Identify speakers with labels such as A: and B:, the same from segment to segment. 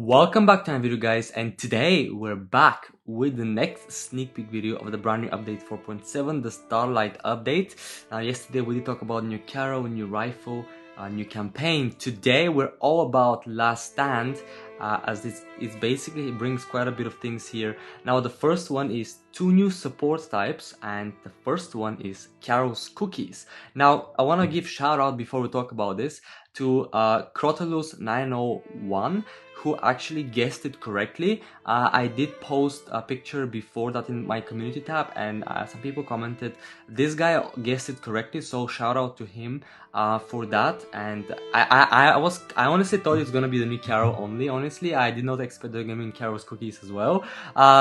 A: Welcome back to my video, guys, and today we're back with the next sneak peek video of the brand new update 4.7, the Starlight update. Yesterday we did talk about new Carol, new rifle, new campaign. Today we're all about Last Stand, as it brings quite a bit of things here. Now the first one is 2 new support types, and the first one is Carol's Cookies. Now I want to give shout out before we talk about this to Crotalus901, who actually guessed it correctly. I did post a picture before that in my community tab, and some people commented this guy guessed it correctly, so shout out to him for that. And I honestly thought it was gonna be the new Carol only. Honestly, I did not expect they're gonna be Carol's Cookies as well.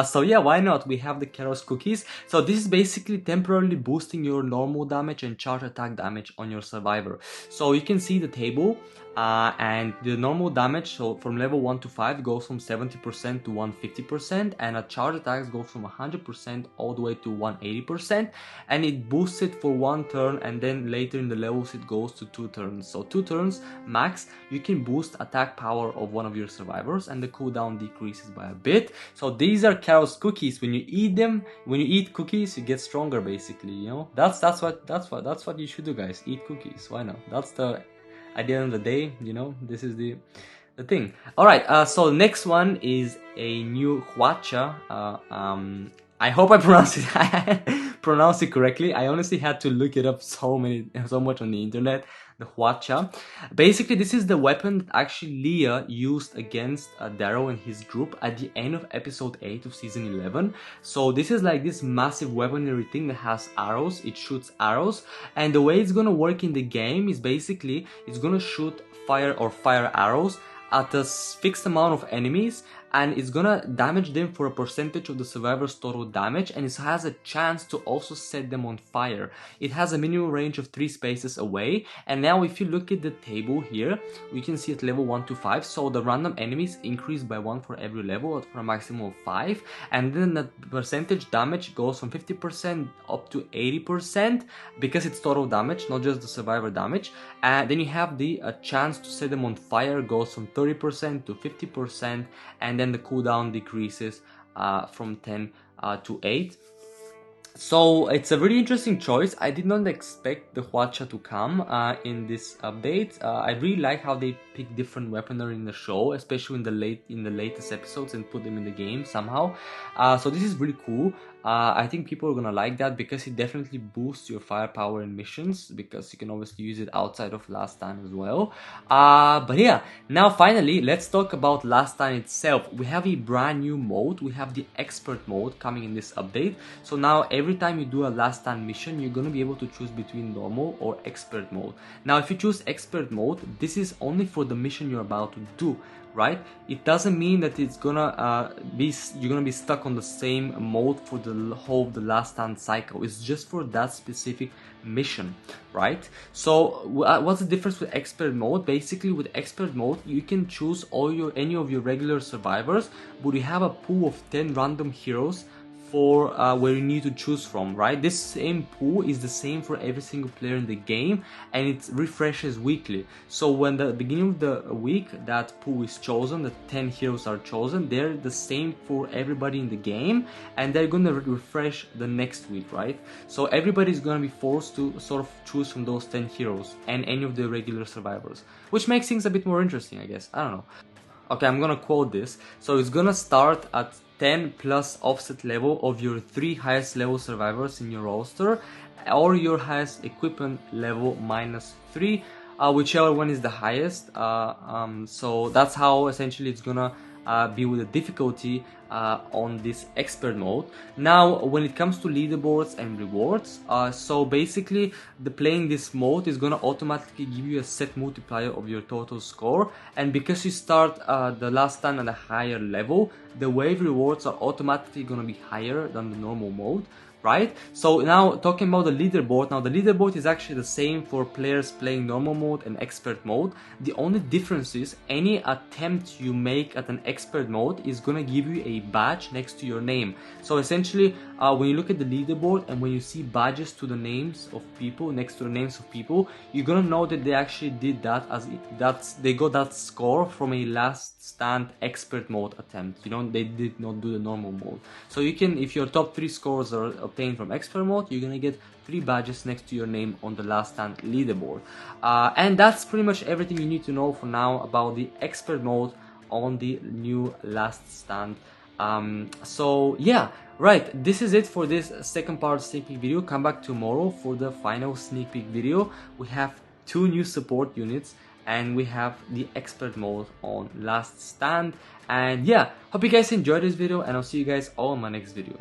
A: So yeah, why not? We have the Carol's Cookies. So this is basically temporarily boosting your normal damage and charge attack damage on your survivor. So you can see the table. And the normal damage, so from level 1 to 5, goes from 70% to 150%, and a charge attacks go from 100% all the way to 180%, and it boosts it for 1 turn, and then later in the levels it goes to 2 turns. So 2 turns max, you can boost attack power of one of your survivors, and the cooldown decreases by a bit. So these are Carol's Cookies. When you eat them, when you eat cookies, you get stronger, basically. You know, that's what you should do, guys. Eat cookies. Why not? That's the at the end of the day, you know, this is the thing. Alright, so the next one is a new Hwacha. I hope I pronounced it correctly. I honestly had to look it up so much on the internet. The Hwacha. Basically, this is the weapon that actually Leah used against Daryl and his group at the end of episode 8 of season 11. So this is like this massive weaponry thing that has arrows. It shoots arrows, and the way it's gonna work in the game is basically it's gonna shoot fire arrows at a fixed amount of enemies, and it's gonna damage them for a percentage of the survivor's total damage, and it has a chance to also set them on fire. It has a minimum range of 3 spaces away, and now if you look at the table here, we can see at level 1 to 5, so the random enemies increase by 1 for every level for a maximum of 5, and then the percentage damage goes from 50% up to 80% because it's total damage, not just the survivor damage. And then you have the chance to set them on fire goes from 30% to 50%, and then the cooldown decreases from 10 to 8. So it's a really interesting choice. I did not expect the Hwacha to come in this update. I really like how they pick different weaponry in the show, especially in the latest episodes, and put them in the game somehow. So this is really cool. I think people are gonna like that because it definitely boosts your firepower in missions, because you can obviously use it outside of Last Stand as well. But yeah, now finally let's talk about Last Stand itself. We have a brand new mode. We have the expert mode coming in this update. So now every time you do a Last Stand mission, you're gonna be able to choose between normal or expert mode. Now if you choose expert mode, this is only for the mission you're about to do, right? It doesn't mean that it's gonna you're gonna be stuck on the same mode for the whole of the Last Stand cycle. It's just for that specific mission, right? So what's the difference with expert mode? Basically, with expert mode, you can choose any of your regular survivors, but you have a pool of 10 random heroes for where you need to choose from, right? This same pool is the same for every single player in the game, and it refreshes weekly. So when the beginning of the week that pool is chosen, the 10 heroes are chosen, they're the same for everybody in the game, and they're gonna refresh the next week, right? So everybody's gonna be forced to sort of choose from those 10 heroes and any of the regular survivors, which makes things a bit more interesting, I guess. I don't know. Okay, I'm gonna quote this. So it's gonna start at 10 plus offset level of your 3 highest level survivors in your roster, or your highest equipment level minus 3, whichever one is the highest. So that's how essentially it's gonna be with the difficulty on this expert mode. Now when it comes to leaderboards and rewards, so basically playing this mode is gonna automatically give you a set multiplier of your total score, and because you start the Last Stand at a higher level, the wave rewards are automatically gonna be higher than the normal mode, right? So now talking about the leaderboard, now the leaderboard is actually the same for players playing normal mode and expert mode. The only difference is any attempt you make at an expert mode is gonna give you a badge next to your name. So essentially, when you look at the leaderboard and when you see badges to the names of people, next to the names of people, you're gonna know that they actually did that, as they got that score from a last stand expert mode attempt. You know, they did not do the normal mode. So you can, if your top 3 scores are obtained from expert mode, you're gonna get 3 badges next to your name on the last stand leaderboard. And that's pretty much everything you need to know for now about the expert mode on the new last stand. So yeah, right, this is it for this second part sneak peek video. Come back tomorrow for the final sneak peek video. We have 2 new support units and we have the expert mode on last stand. And yeah, hope you guys enjoyed this video, and I'll see you guys all in my next video.